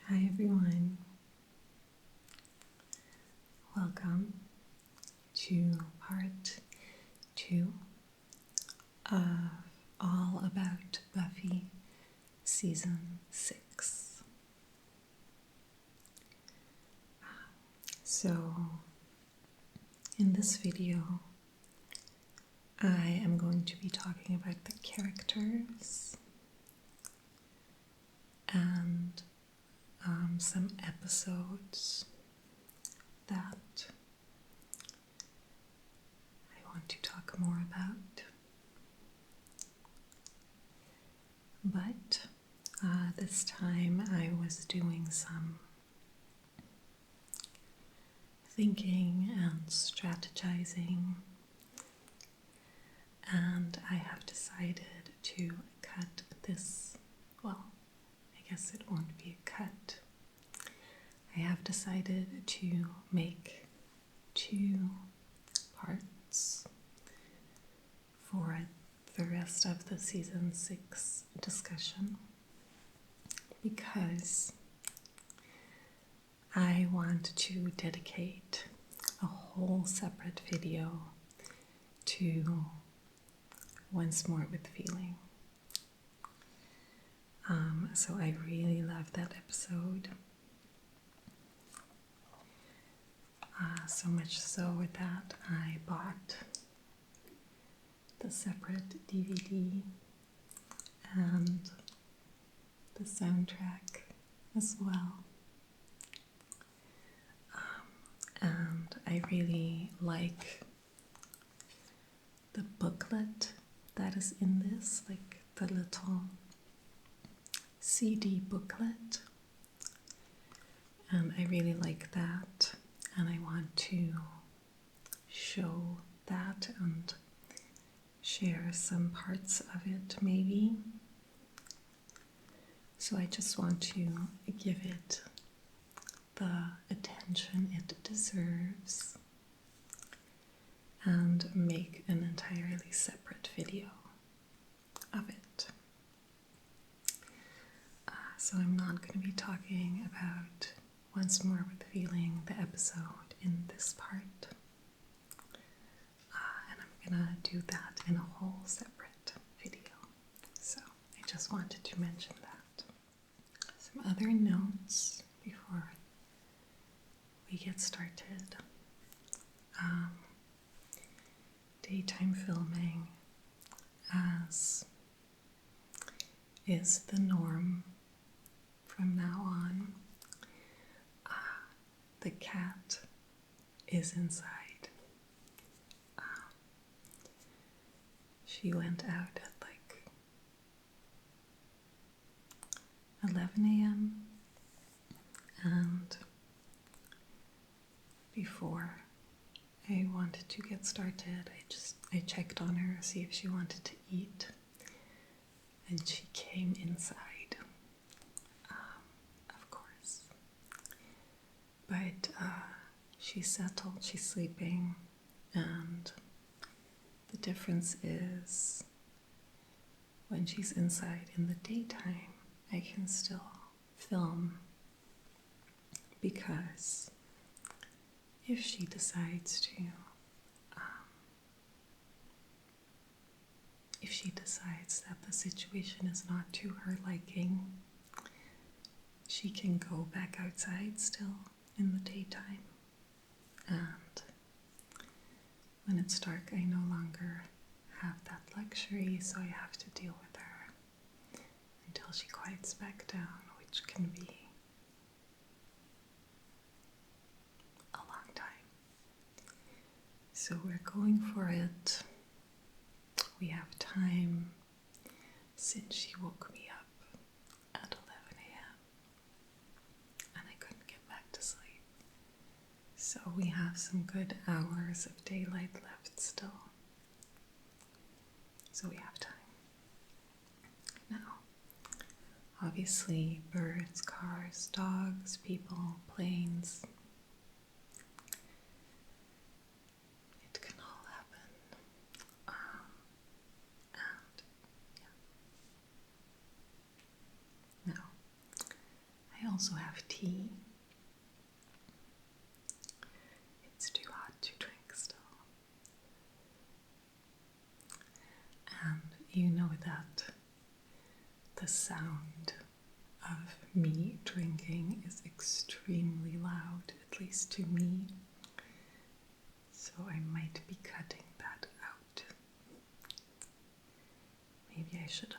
Hi everyone, welcome to part 2 of All About Buffy Season 6. So, in this video, I am going to be talking about the characters and some episodes that I want to talk more about. But this time I was doing some thinking and strategizing, and I have decided to cut this. Well, I guess it won't be a cut. I have decided to make 2 parts for the rest of the season 6 discussion, because I want to dedicate a whole separate video to Once More with Feeling. So I really love that episode. So much so that I bought the separate DVD and the soundtrack as well. And I really like the booklet that is in this, like the little CD booklet. And I really like that, and I want to show that and share some parts of it maybe. So I just want to give it the attention it deserves and make an entirely separate video of it. So I'm not going to be talking about Once More with Feeling, the episode, in this part. And I'm going to do that in a whole separate video. So I just wanted to mention that. Some other notes before we get started. Daytime filming, as is the norm from now on. The cat is inside. She went out at like 11 a.m. and before I wanted to get started, I checked on her, see if she wanted to eat, and she came inside, of course. But she's settled, she's sleeping, and the difference is when she's inside in the daytime, I can still film, because if she decides to, if she decides that the situation is not to her liking, she can go back outside still in the daytime. And when it's dark, I no longer have that luxury, so I have to deal with her until she quiets back down, which can be a long time. So we're going for it. We have time, since she woke me up at 11 a.m. and I couldn't get back to sleep. So we have some good hours of daylight left still. So we have time. Now, obviously, birds, cars, dogs, people, planes, it can all happen. And yeah. Now, I also have tea. It's too hot to drink still. And you know that the sound of me drinking is extremely loud, at least to me. So I might be cutting that out. Maybe I should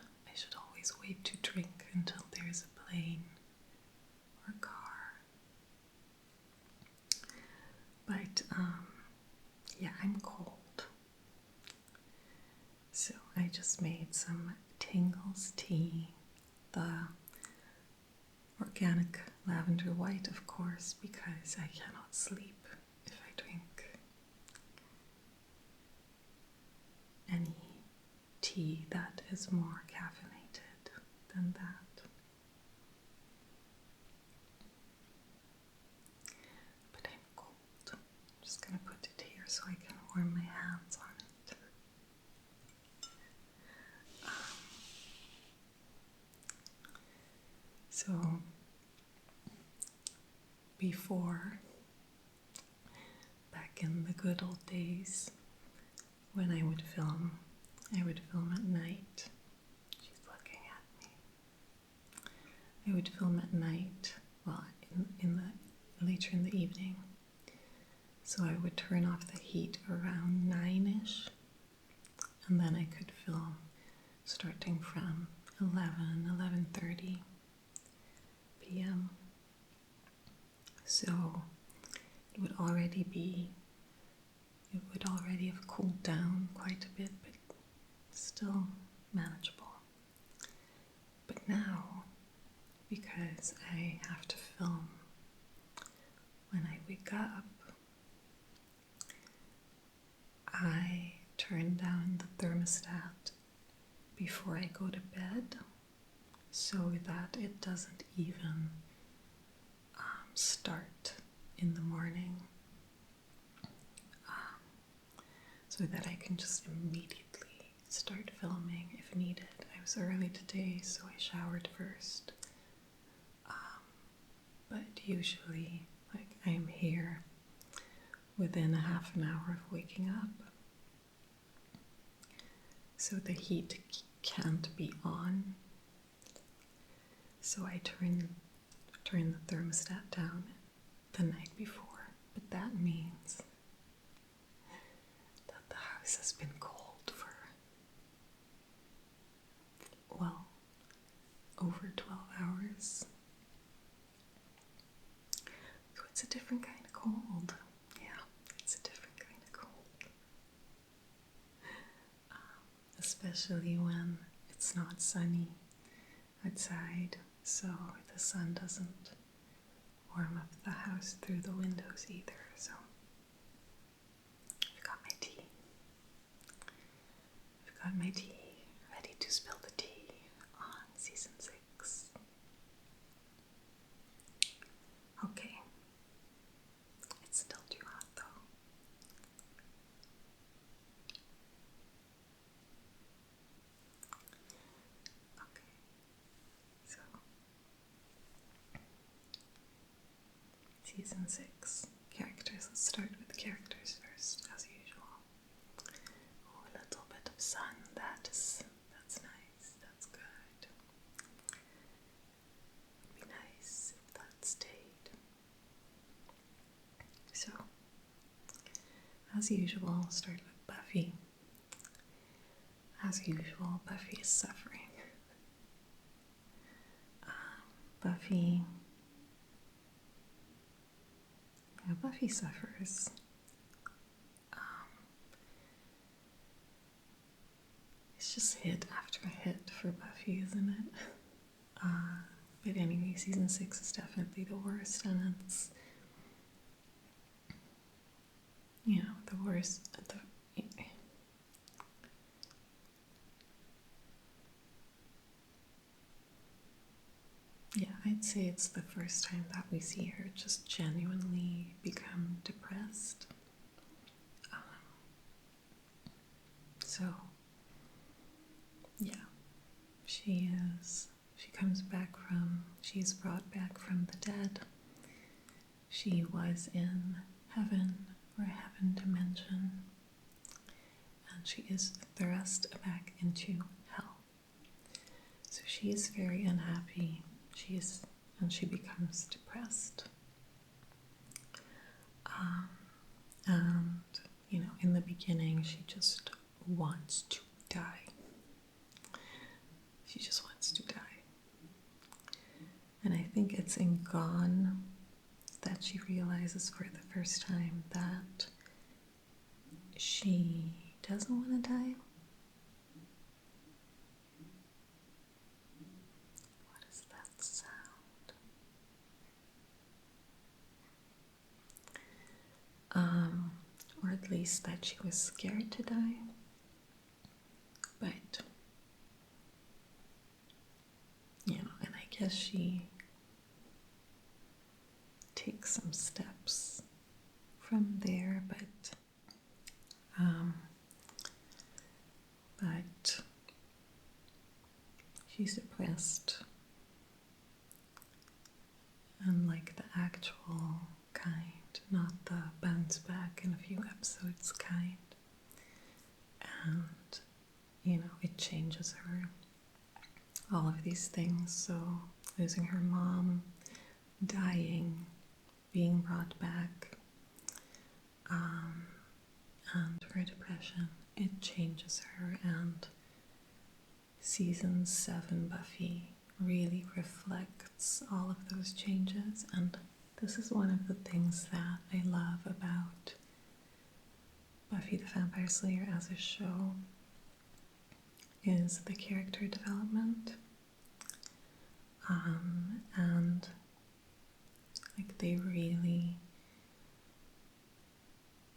always wait to drink until there's a plane or car. But yeah, I'm cold. So I just made some Tingles tea, the organic lavender white, of course, because I cannot sleep if I drink any tea that is more caffeinated than that. But I'm cold. I'm just gonna put it here so I can warm my hands on it. So before, back in the good old days, when I would film at night. She's looking at me. I would film at night, well, later in the evening. So I would turn off the heat around 9ish, and then I could film starting from 11:30 p.m. So it would already have cooled down quite a bit, but still manageable. But now, because I have to film when I wake up, I turn down the thermostat before I go to bed so that it doesn't even start in the morning, so that I can just immediately start filming if needed. I was early today, so I showered first. But usually, I'm here within a half an hour of waking up. So the heat can't be on. So I turn the thermostat down the night before. But that means that the house has been cold for, well, over 12 hours. So it's a different kind of cold. Yeah, it's a different kind of cold. Especially when it's not sunny outside, so the sun doesn't warm up the house through the windows either. So I've got my tea. Ready to spill the tea on season 6. Okay. It's still too hot though. Okay. So season 6. Characters. Let's start with the characters first, as usual. Oh, a little bit of sun. That's nice. That's good. Would be nice if that stayed. So, as usual, I'll start with Buffy. As usual, Buffy is suffering. Buffy suffers. It's just hit after hit for Buffy, isn't it? But anyway, season 6 is definitely the worst, and it's, the worst. Yeah, I'd say it's the first time that we see her just genuinely become depressed. So, yeah, she she's brought back from the dead. She was in heaven or heaven dimension, and she is thrust back into hell. So she is very unhappy. And she becomes depressed. And, in the beginning, she just wants to die. She just wants to die. And I think it's in Gone that she realizes for the first time that she doesn't want to die. What is that sound? Or at least that she was scared to die. But, and I guess she takes some steps from there, but she's depressed, and like the actual kind, not the bounce back in a few episodes kind. And it changes her, all of these things. So losing her mom, dying, being brought back, and her depression, it changes her. And season 7 Buffy really reflects all of those changes, and this is one of the things that I love about Buffy the Vampire Slayer as a show, is the character development. And like they really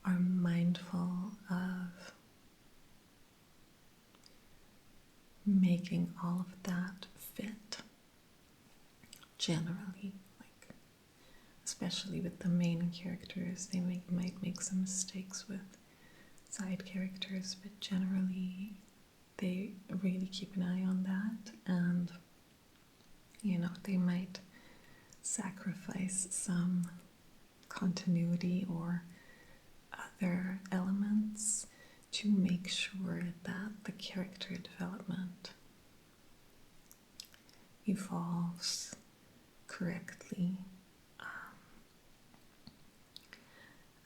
are mindful of making all of that fit generally, like especially with the main characters. They might make some mistakes with side characters, but generally they really keep an eye on that. And they might sacrifice some continuity or other elements to make sure that the character development evolves correctly.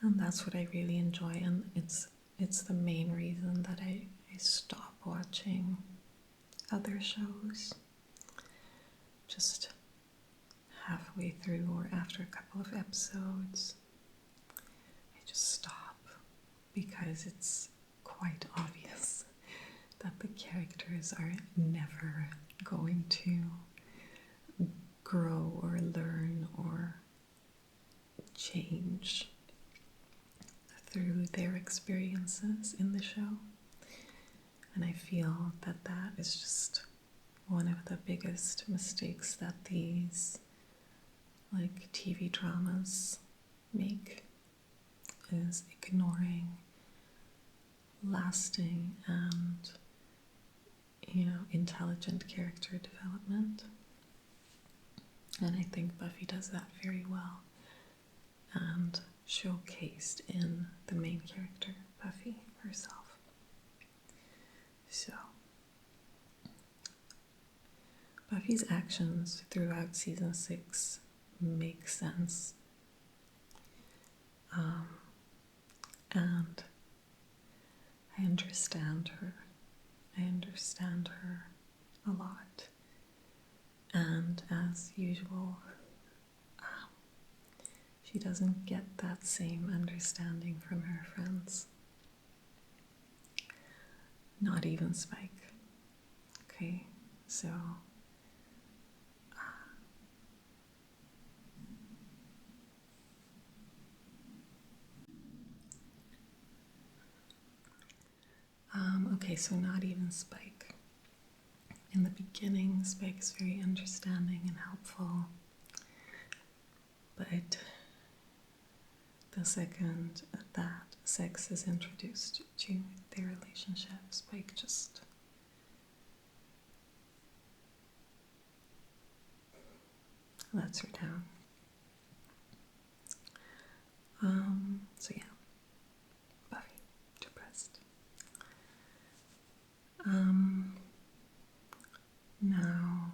And that's what I really enjoy, and it's the main reason that I stop watching other shows. Just halfway through or after a couple of episodes, I just stop, because it's quite obvious that the characters are never going to grow or learn or change through their experiences in the show. And I feel that that is just one of the biggest mistakes that these like TV dramas make, is ignoring lasting and intelligent character development. And I think Buffy does that very well, and showcased in the main character, Buffy herself. So Buffy's actions throughout season 6 make sense, and I understand her. I understand her a lot. And as usual, she doesn't get that same understanding from her friends. Not even Spike. Okay, so so not even Spike. In the beginning, Spike is very understanding and helpful, but the second that sex is introduced to their relationship, Spike just lets her down. So yeah, Buffy, depressed. Now,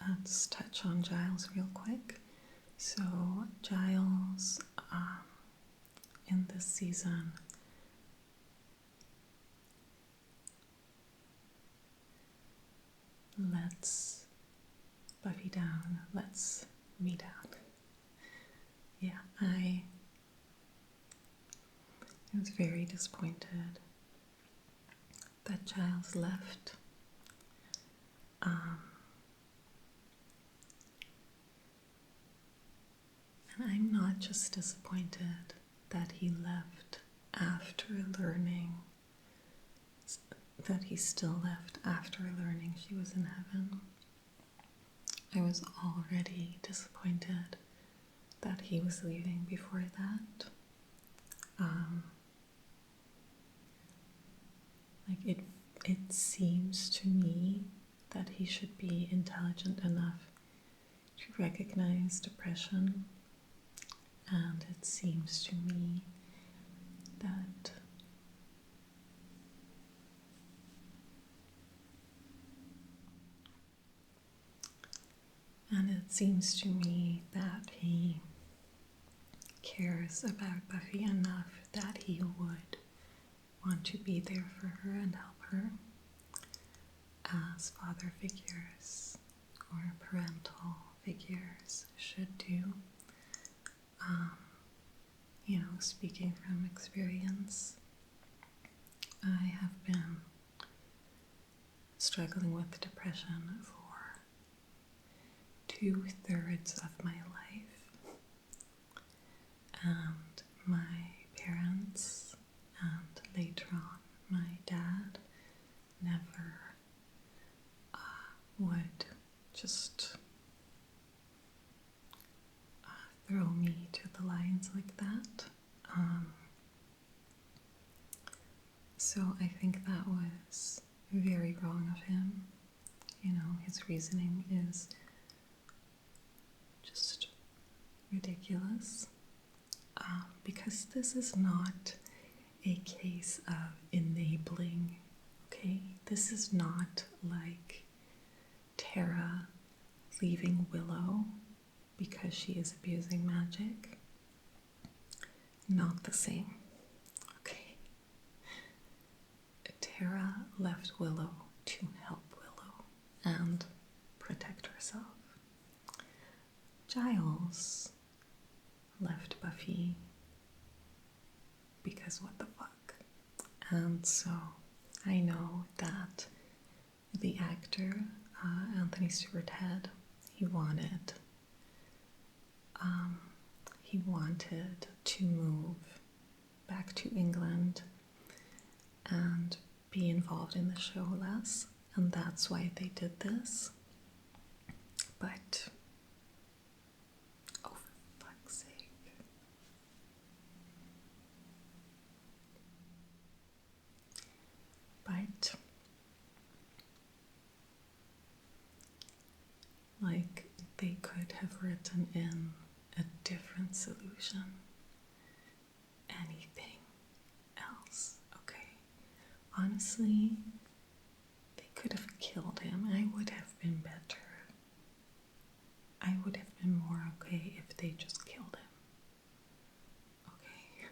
let's touch on Giles real quick. So Giles, in this season, lets Buffy down, lets me down. Yeah, I was very disappointed that Giles left. And I'm not just disappointed that he left after learning, that he still left after learning she was in heaven. I was already disappointed that he was leaving before that. It seems to me that he should be intelligent enough to recognize depression, and it seems to me that he cares about Buffy enough that he would want to be there for her and help her, as father figures or parental figures should do. Speaking from experience, I have been struggling with depression for 2/3 of my life, and my parents and later on my dad never would just throw me to the lions like that. So I think that was very wrong of him. His reasoning is just ridiculous, because this is not a case of enabling, okay? This is not like Tara leaving Willow because she is abusing magic. Not the same, okay? Tara left Willow to help Willow and protect herself. Giles left Buffy because what the fuck? And so I know that the actor, Anthony Stewart Head, he wanted to move back to England and be involved in the show less, and that's why they did this. But oh, for fuck's sake. But they could have written in a different solution. Anything else, okay? Honestly, they could have killed him. I would have been better. I would have been more okay if they just killed him. Okay?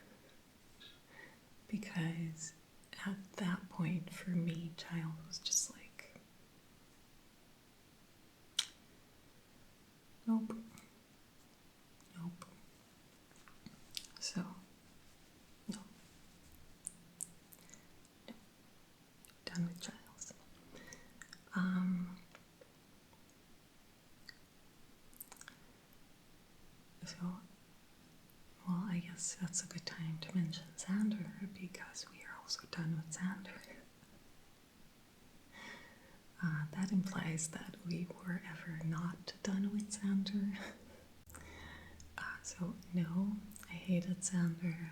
Because at that point, for me, Giles was just like, nope. So, no. Done with Giles. I guess that's a good time to mention Xander, because we are also done with Xander. That implies that we were ever not done with Xander. So no, I hated Xander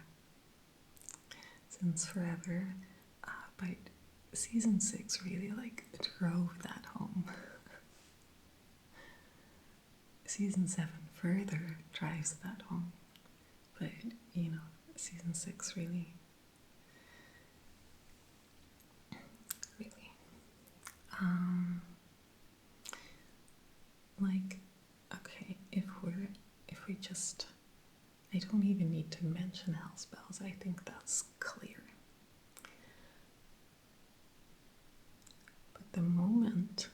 since forever, but season 6 really like drove that home. Season 7 further drives that home. But, you know, season 6 really, really. Like, okay, if we just, I don't even need to mention hell spells. I think that's clear. But the moment,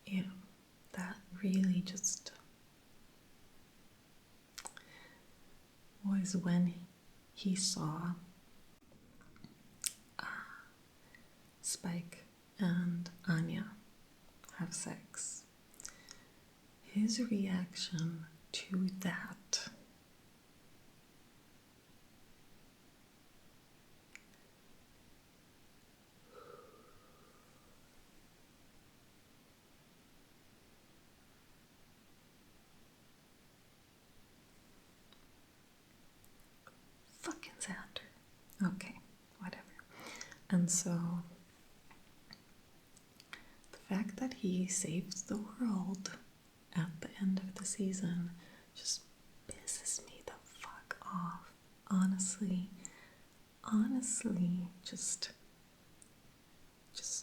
you know, that really just was when he saw Spike and Anya have sex. His reaction to that fucking Xander. Okay, whatever. And so the fact that he saves the world at the end of the season just pisses me the fuck off. Honestly, just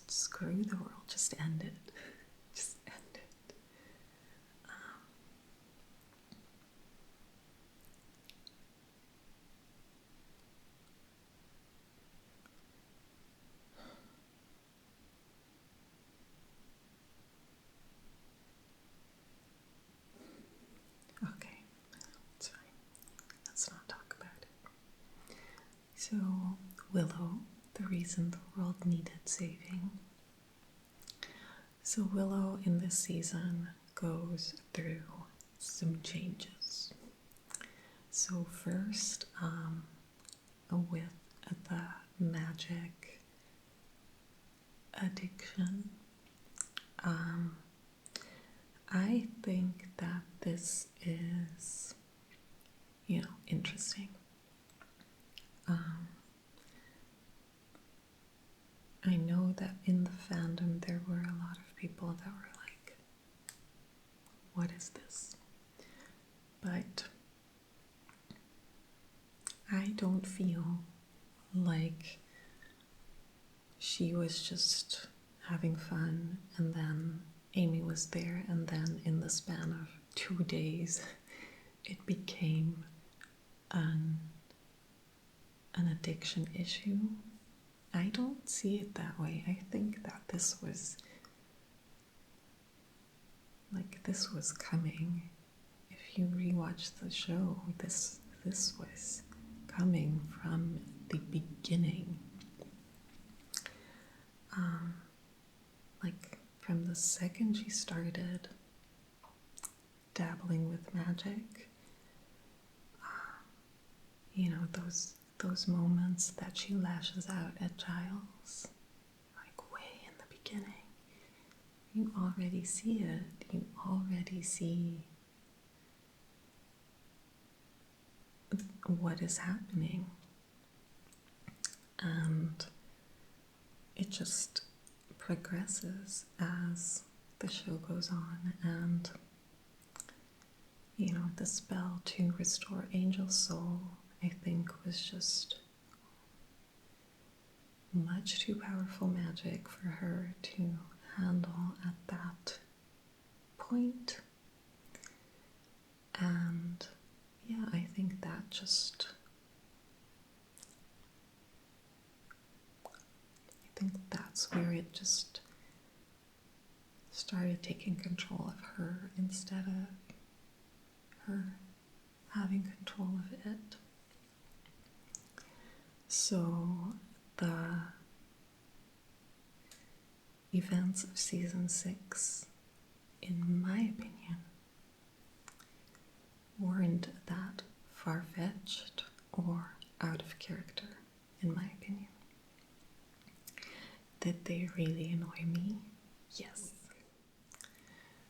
screw the world. Just end it. Just end it. Okay, it's fine. Let's not talk about it. So, Willow, the reason the world needed saving. So Willow in this season goes through some changes. So first, with the magic addiction, I think that this is, you know, interesting. I know that in the fandom there were a lot of people that were like, what is this? But I don't feel like she was just having fun and then Amy was there and then in the span of 2 days it became an addiction issue. I don't see it that way. I think that this was coming. If you rewatch the show, this was coming from the beginning. Like from the second she started dabbling with magic, you know, those moments that she lashes out at Giles, like way in the beginning, you already see it. You already see what is happening. And it just progresses as the show goes on. And, you know, the spell to restore Angel's soul, I think, was just much too powerful magic for her to handle at that point. And yeah, I think that just, I think that's where it just started taking control of her instead of her having control of it. So the events of season 6, in my opinion, weren't that far-fetched or out of character, in my opinion. Did they really annoy me? Yes.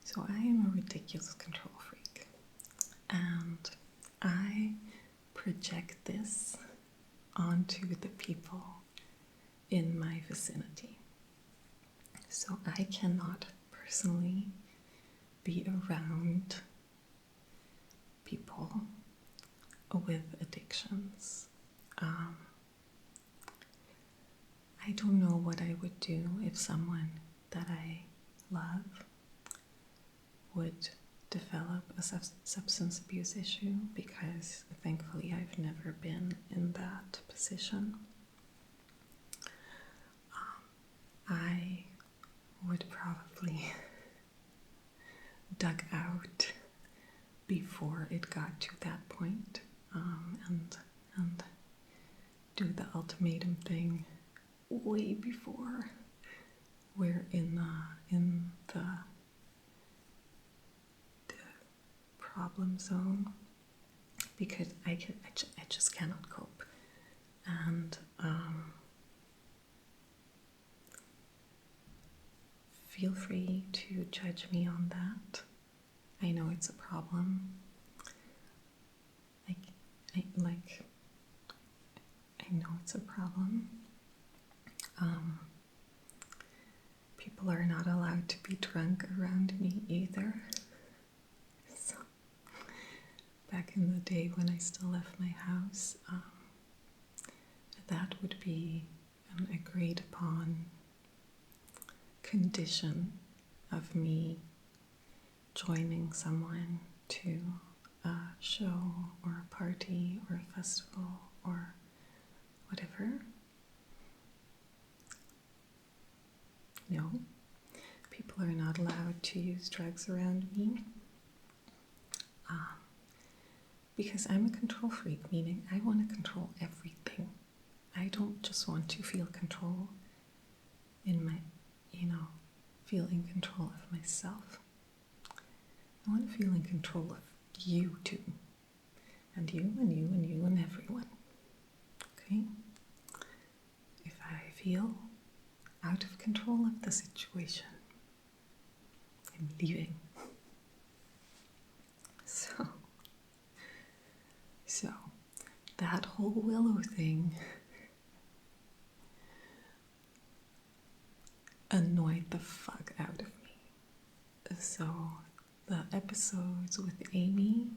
So I am a ridiculous control freak, and I project this onto the people in my vicinity. So I cannot personally be around people with addictions. I don't know what I would do if someone that I love would develop a substance abuse issue, because thankfully I've never been in that position. I would probably dug out before it got to that point, and do the ultimatum thing way before we're in the problem zone, because I just cannot cope. And feel free to judge me on that. I know it's a problem. I know it's a problem. People are not allowed to be drunk around me either. So, back in the day when I still left my house, that would be an agreed upon condition of me joining someone to a show or a party or a festival or whatever. No, people are not allowed to use drugs around me, because I'm a control freak, meaning I want to control everything. I don't just want to feel control in my, feel in control of myself. I want to feel in control of you too, and you and you and you and everyone. Okay? If I feel out of control of the situation, I'm leaving. So that whole Willow thing annoyed the fuck out of me. So the episodes with Amy,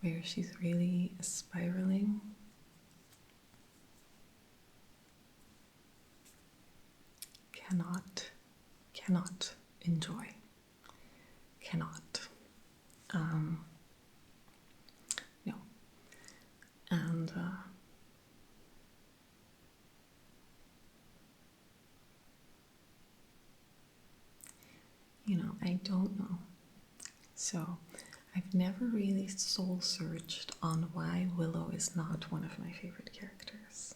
where she's really spiraling, cannot enjoy. Cannot. No. And I don't know. So I've never really soul searched on why Willow is not one of my favorite characters.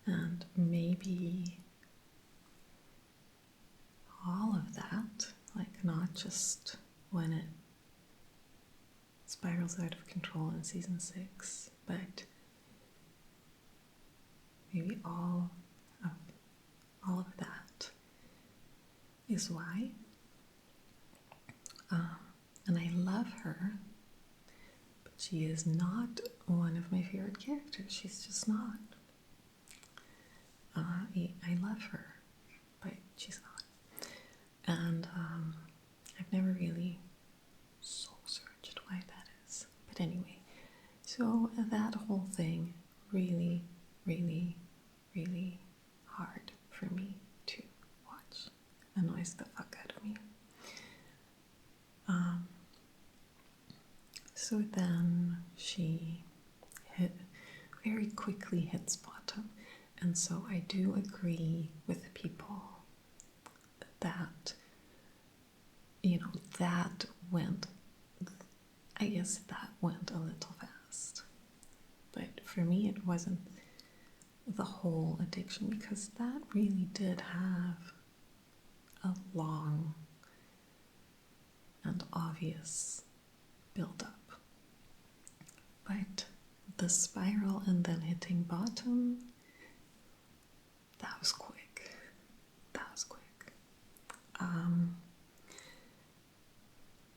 And maybe all of that, like not just when it spirals out of control in season 6, but maybe all of that is why. And I love her, but she is not one of my favorite characters. She's just not. I love her, but she's not. And I've never really soul searched why that is. But anyway, so that whole thing really, really, really hard for me to watch. Annoys the fuck out of me. So then she very quickly hits bottom. And so I do agree with people that, that went a little fast. But for me, it wasn't the whole addiction, because that really did have a long and obvious build-up. But the spiral and then hitting bottom, that was quick.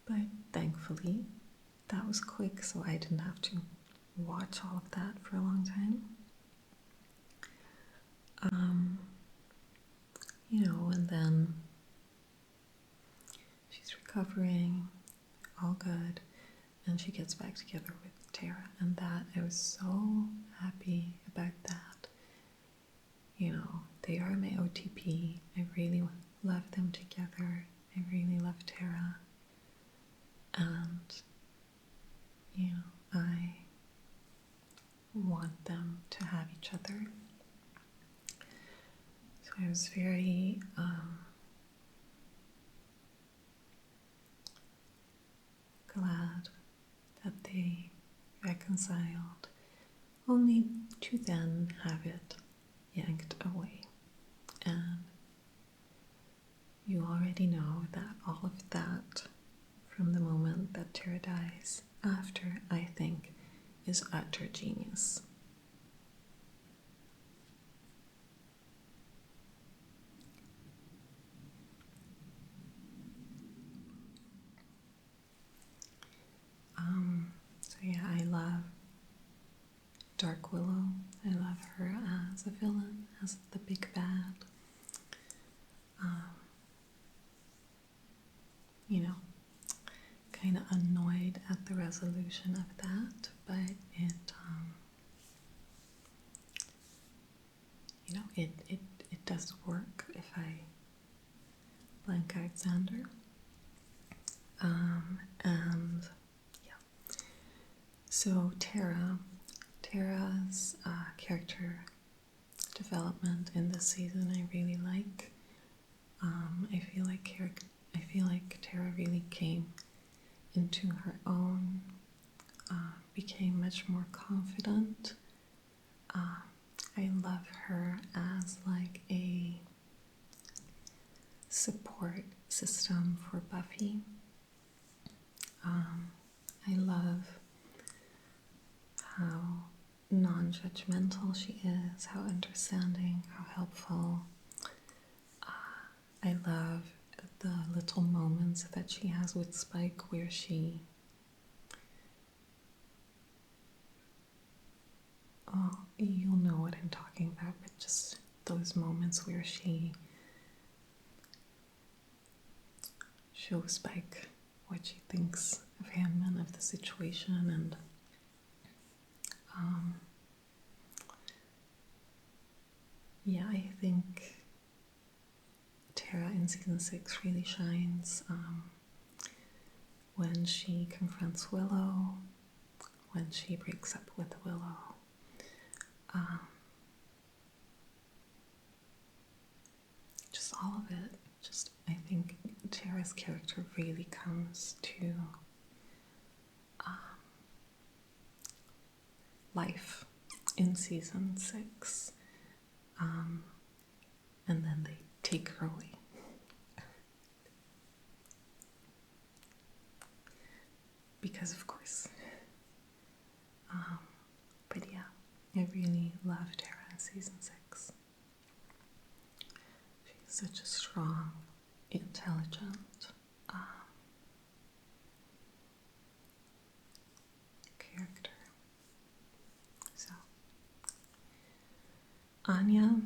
But thankfully, that was quick, so I didn't have to watch all of that for a long time. And then she's recovering, all good, and she gets back together with Tara, and that I was so happy about that. They are my OTP. I really love them together. I really love Tara, and I want them to have each other. So I was very glad that they reconciled, only to then have it yanked away. And you already know that all of that, from the moment that Tara dies, after, I think, is utter genius. So yeah, I love Dark Willow. I love her as a villain, as the big bad. Kind of annoyed at the resolution of that, but it does work if I blank out Xander. And yeah. So Tara's character development in this season I really like. I feel like Tara really came into her own, became much more confident. I love her as like a support system for Buffy. I love how non-judgmental she is, how understanding, how helpful. I love the little moments that she has with Spike where you'll know what I'm talking about, but just those moments where she shows Spike what she thinks of him and of the situation, and I think Tara in season 6 really shines when she confronts Willow, when she breaks up with Willow. Just all of it. I think Tara's character really comes to life in season 6. And then they take her away. Because of course. But yeah, I really love Tara in season 6. She's such a strong, intelligent character. So, Anya.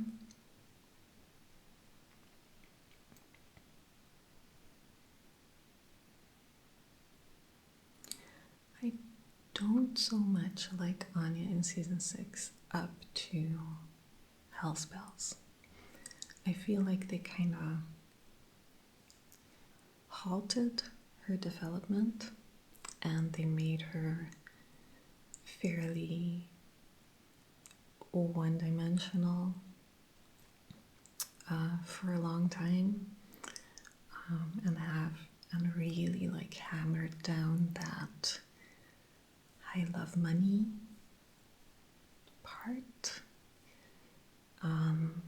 I don't so much like Anya in season 6 up to Hell Spells. I feel like they kind of halted her development and they made her fairly one-dimensional for a long time, and really like hammered down that I love money part, and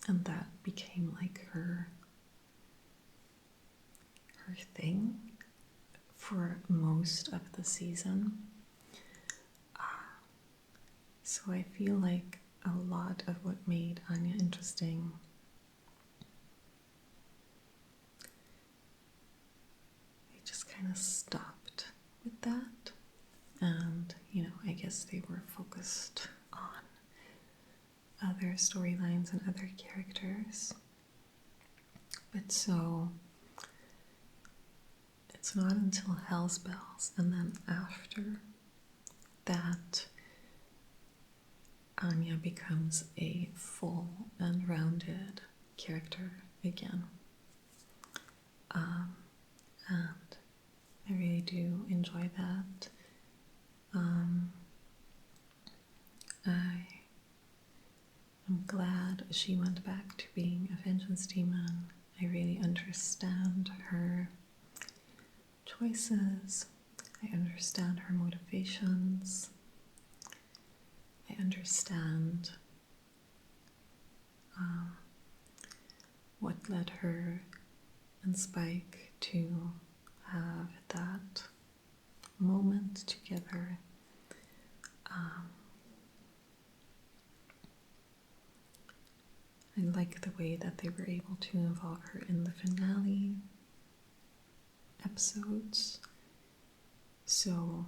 that became like her thing for most of the season. So I feel like a lot of what made Anya interesting I just kind of stopped with that. And, I guess they were focused on other storylines and other characters. But so it's not until Hell's Bells and then after that Anya becomes a full and rounded character again. And I really do enjoy that. I'm glad she went back to being a vengeance demon. I really understand her choices. I understand her motivations. I understand what led her and Spike to have that moment together. I like the way that they were able to involve her in the finale episodes. So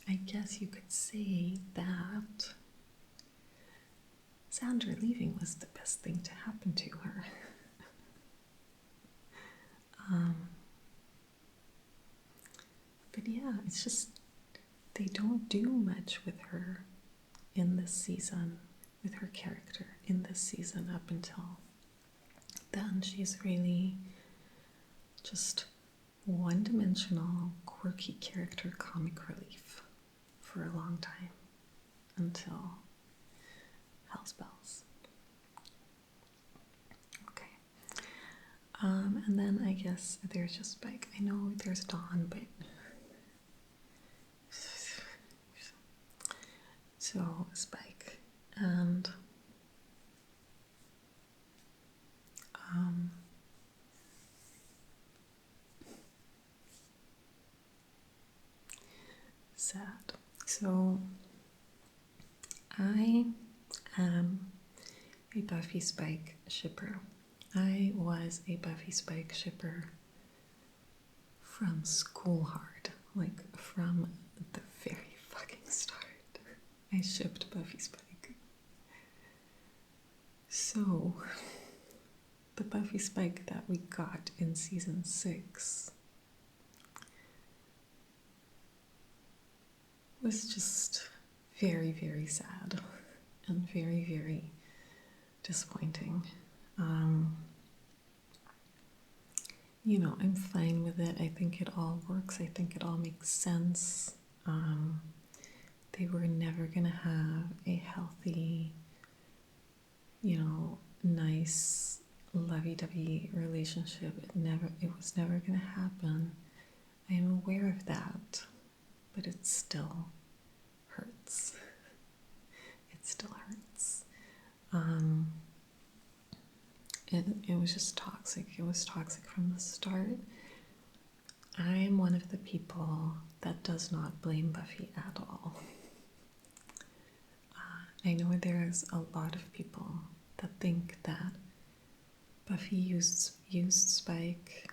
I guess you could say that Sandra leaving was the best thing to happen to her. But yeah, it's just they don't do much with her in this season, with her character in this season up until then. She's really just one-dimensional, quirky character comic relief for a long time until Hell's Bells. Okay. And then I guess there's just Spike. I know there's Dawn, but so Spike and sad. So I am a Buffy Spike shipper. I was a Buffy Spike shipper from school hard, like from the very fucking start. I shipped Buffy Spike. So the Buffy Spike that we got in season 6 was just very, very sad and very, very disappointing. I'm fine with it. I think it all works. I think it all makes sense. They were never gonna have a healthy, nice, lovey-dovey relationship. It was never gonna happen. I am aware of that, but it still hurts. It still hurts. It was just toxic. It was toxic from the start. I am one of the people that does not blame Buffy at all. I know there's a lot of people that think that Buffy used Spike,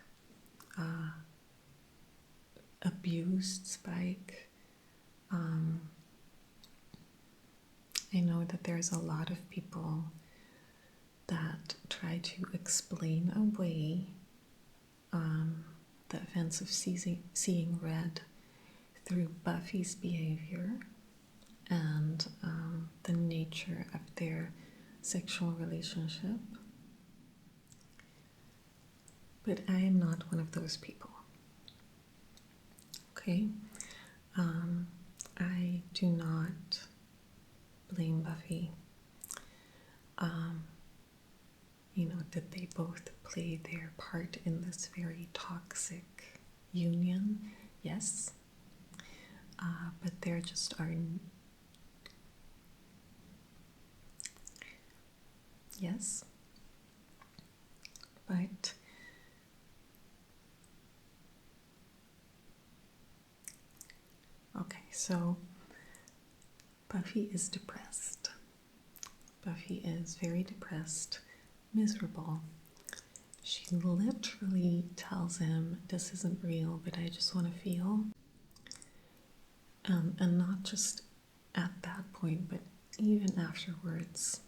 abused Spike. I know that there's a lot of people that try to explain away the events of seeing red through Buffy's behavior and the nature of their sexual relationship. But I am not one of those people. Okay? I do not blame Buffy. Did they both play their part in this very toxic union? Yes. But there just are... Yes. But... Okay, so Buffy is depressed. Buffy is very depressed, miserable. She literally tells him, "This isn't real, but I just want to feel." And not just at that point, but even afterwards.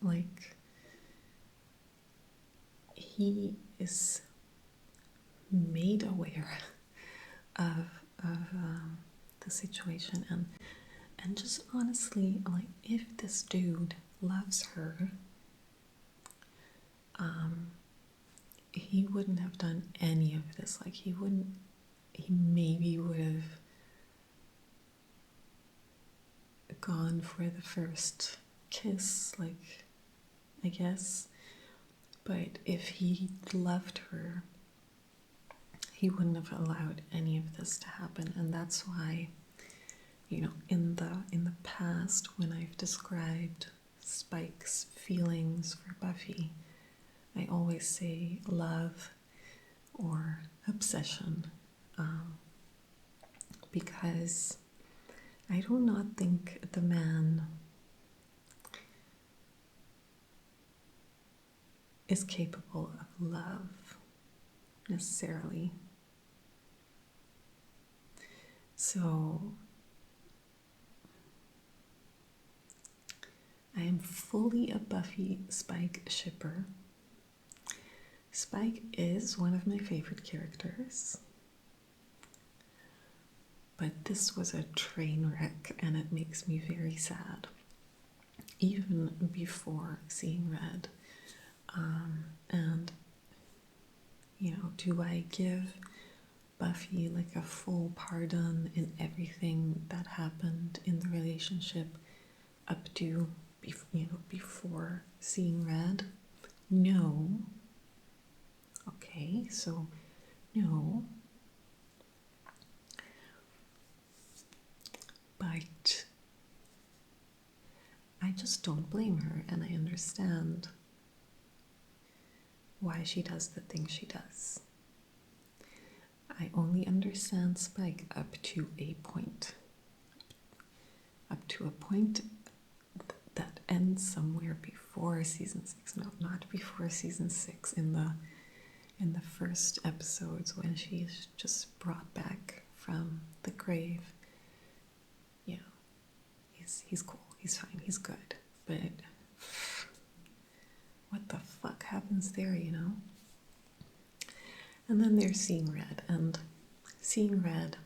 Like, he is made aware of the situation, and just honestly, like, if this dude loves her, he wouldn't have done any of this. Like, he maybe would have gone for the first kiss, like, I guess. But if he loved her, he wouldn't have allowed any of this to happen. And that's why, you know, in the past, when I've described Spike's feelings for Buffy, I always say love or obsession, because I do not think the man is capable of love necessarily. So I am fully a Buffy Spike shipper. Spike is one of my favorite characters, but this was a train wreck, and it makes me very sad, even before seeing Red. And, you know, do I give Buffy like a full pardon in everything that happened in the relationship up to, before seeing Red? No. Okay, so no. But I just don't blame her, and I understand why she does the things she does. I only understand Spike up to a point. Up to a point that ends somewhere before season 6. No, not before season 6. In the first episodes, when she's just brought back from the grave. You know, he's cool, he's fine, he's good. But what the fuck happens there, you know? And then there's seeing Red, and seeing Red.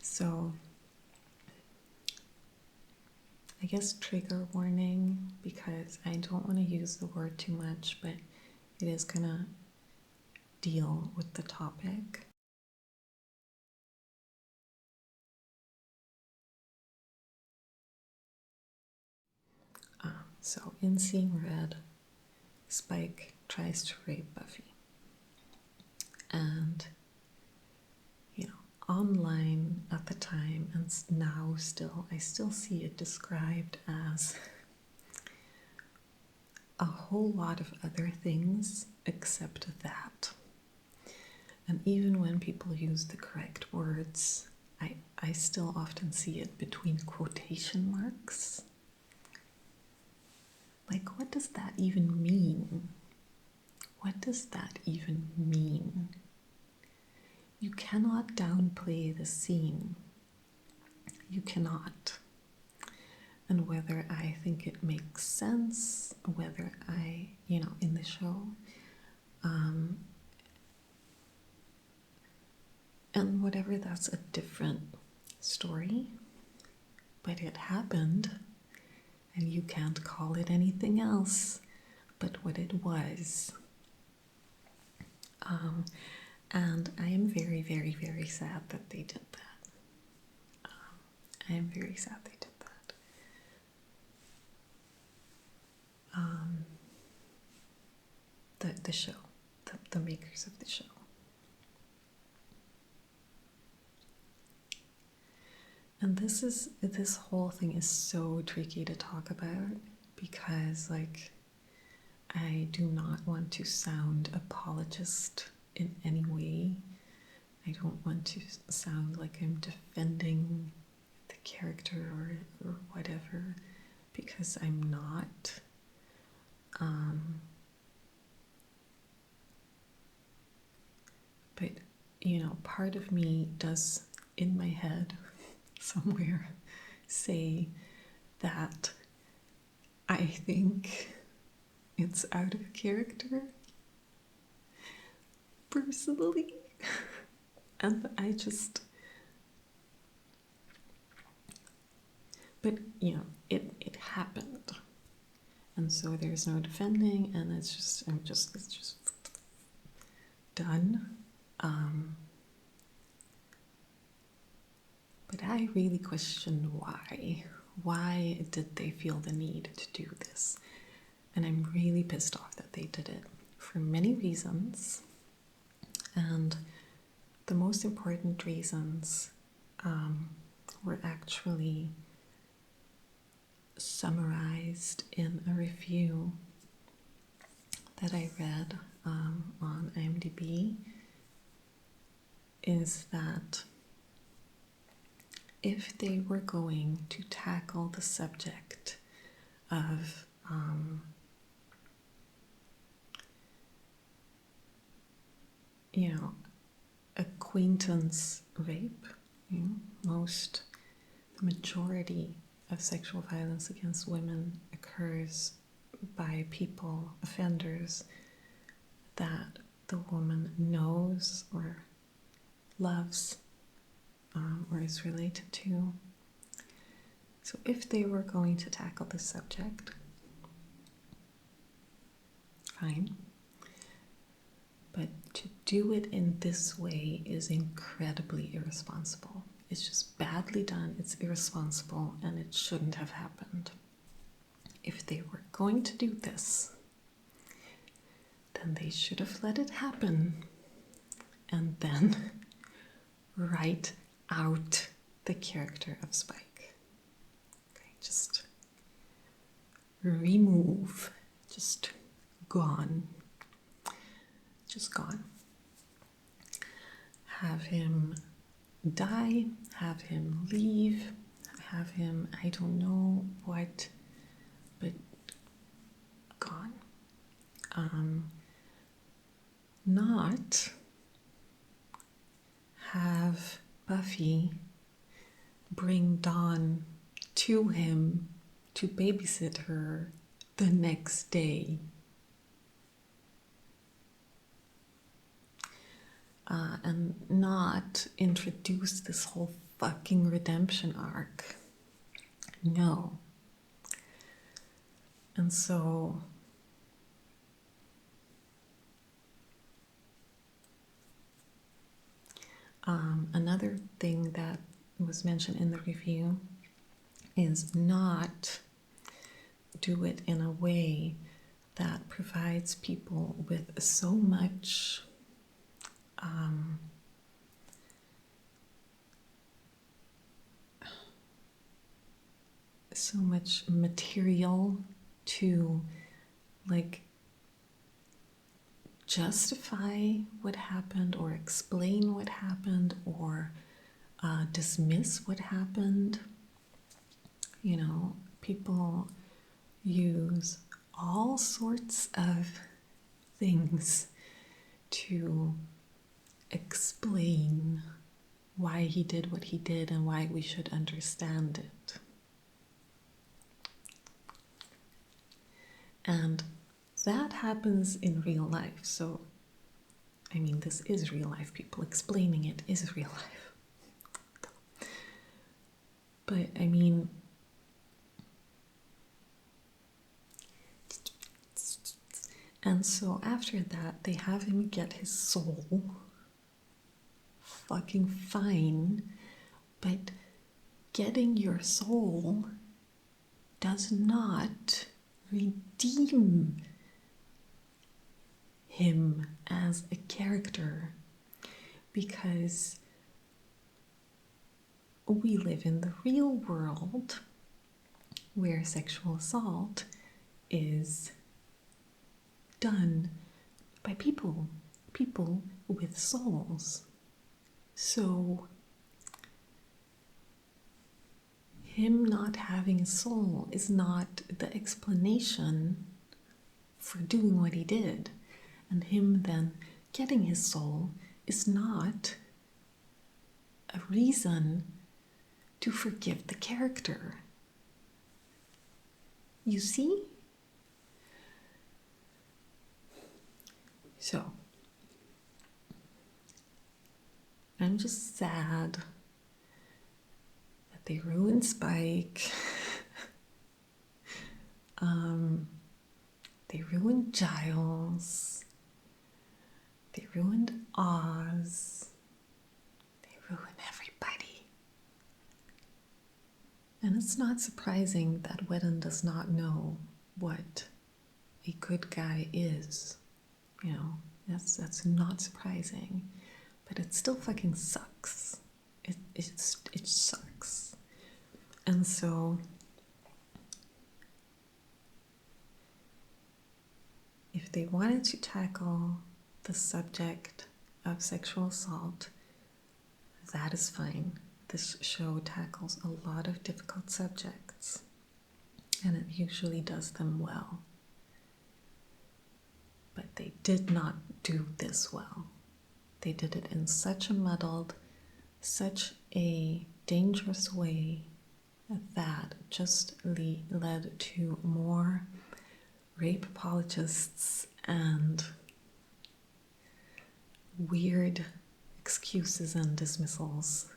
So, I guess trigger warning, because I don't want to use the word too much, but it is gonna deal with the topic. So in Seeing Red, Spike tries to rape Buffy. And, you know, online at the time, and now still, I still see it described as a whole lot of other things except that. And even when people use the correct words, I still often see it between quotation marks. Like, what does that even mean? What does that even mean? You cannot downplay the scene. You cannot. And whether I think it makes sense, whether I, you know, in the show, and whatever, that's a different story. But it happened, and you can't call it anything else but what it was. And I am very, very, very sad that they did that. I am very sad they did that. The show, the makers of the show. And this whole thing is so tricky to talk about, because, like, I do not want to sound apologist in any way. I don't want to sound like I'm defending the character or whatever, because I'm not. But, you know, part of me does, in my head, somewhere, say that I think it's out of character, personally. And I just, but, you know, it happened. And so there's no defending, and it's just done. But I really question why. Why did they feel the need to do this? And I'm really pissed off that they did it for many reasons. And the most important reasons were actually summarized in a review that I read on IMDb. Is that if they were going to tackle the subject of you know, acquaintance rape, you know, the majority of sexual violence against women occurs by people, offenders, that the woman knows or loves or is related to. So if they were going to tackle the subject, fine. But to do it in this way is incredibly irresponsible. It's just badly done, it's irresponsible, and it shouldn't have happened. If they were going to do this, then they should have let it happen and then write out the character of Spike. Okay, just remove, just gone. Just gone. Have him die, have him leave, have him, I don't know what, but gone. Not have Buffy bring Dawn to him to babysit her the next day. And not introduce this whole fucking redemption arc. No. And so another thing that was mentioned in the review is not do it in a way that provides people with so much material to like justify what happened or explain what happened or dismiss what happened. You know, people use all sorts of things to explain why he did what he did and why we should understand it. And that happens in real life. So, I mean, this is real life. People explaining it is real life. But, I mean, and so after that, they have him get his soul. Fucking fine. But getting your soul does not redeem him as a character, because we live in the real world where sexual assault is done by people with souls. So him not having a soul is not the explanation for doing what he did. And him then getting his soul is not a reason to forgive the character. You see? So, I'm just sad that they ruined Spike. They ruined Giles. They ruined Oz. They ruined everybody. And it's not surprising that Whedon does not know what a good guy is. You know, that's not surprising. But it still fucking sucks. It sucks. And so if they wanted to tackle the subject of sexual assault, that is fine. This show tackles a lot of difficult subjects, and it usually does them well. But they did not do this well. They did it in such a muddled, such a dangerous way that just led to more rape apologists and weird excuses and dismissals.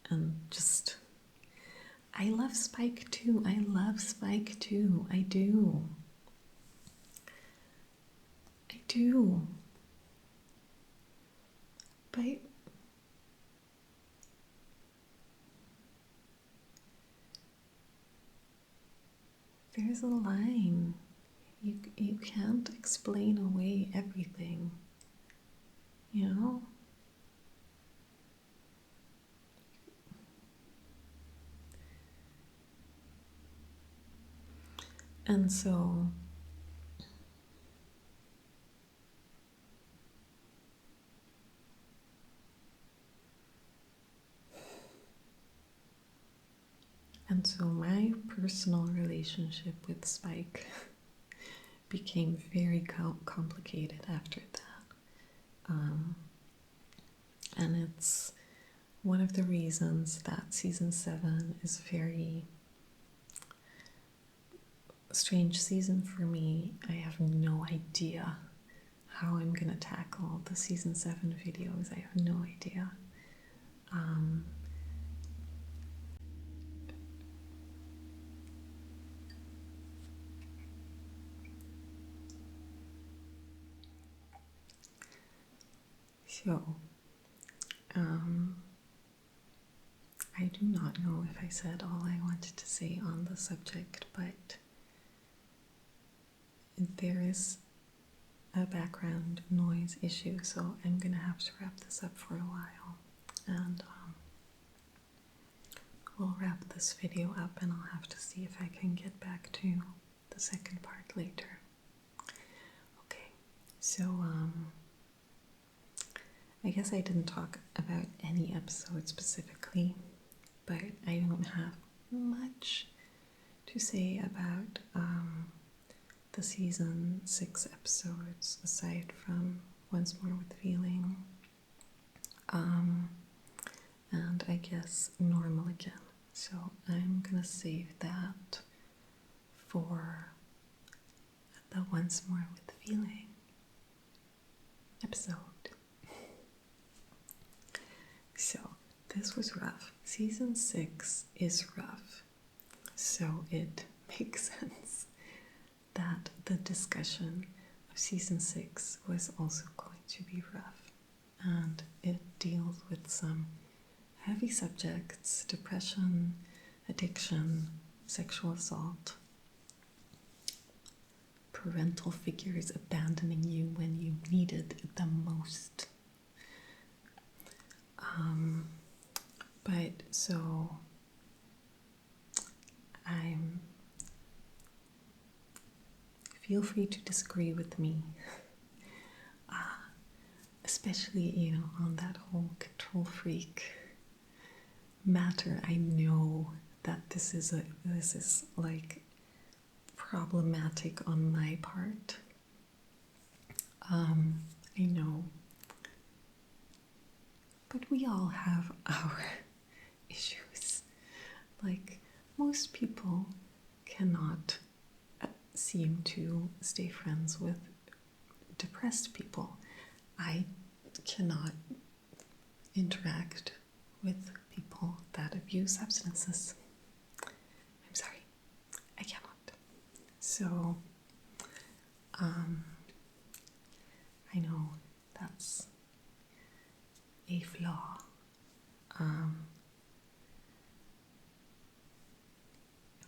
And just, I love Spike too. I love Spike too. I do. I do. But there's a line. You can't explain away everything, you know? And so my personal relationship with Spike became very complicated after that. And it's one of the reasons that season 7 is a very strange season for me. I have no idea how I'm gonna tackle the season 7 videos. I have no idea. So, I do not know if I said all I wanted to say on the subject, but there is a background noise issue, so I'm gonna have to wrap this up for a while, and we'll wrap this video up, and I'll have to see if I can get back to the second part later. Okay, so I guess I didn't talk about any episode specifically, but I don't have much to say about the season 6 episodes, aside from Once More with Feeling, and I guess Normal Again. So I'm gonna save that for the Once More with Feeling episode. So this was rough. Season 6 is rough. So it makes sense that the discussion of season 6 was also going to be rough. And it deals with some heavy subjects: depression, addiction, sexual assault, parental figures abandoning you when you needed it the most. But so feel free to disagree with me, especially, on that whole control freak matter. I know that this is like problematic on my part. I know. but we all have our issues. Like, most people cannot seem to stay friends with depressed people. I cannot interact with people that abuse substances. I'm sorry, I cannot. So, I know that's a flaw.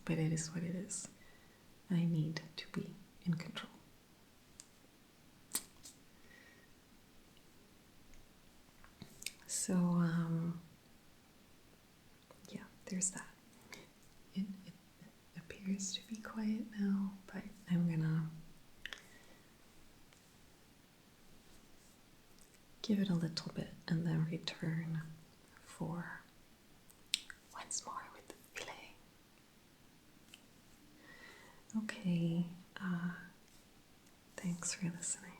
But it is what it is. I need to be in control. So, yeah, there's that. It appears to be quiet now, but I'm gonna give it a little bit and then return for once more with the feeling. Okay, thanks for listening.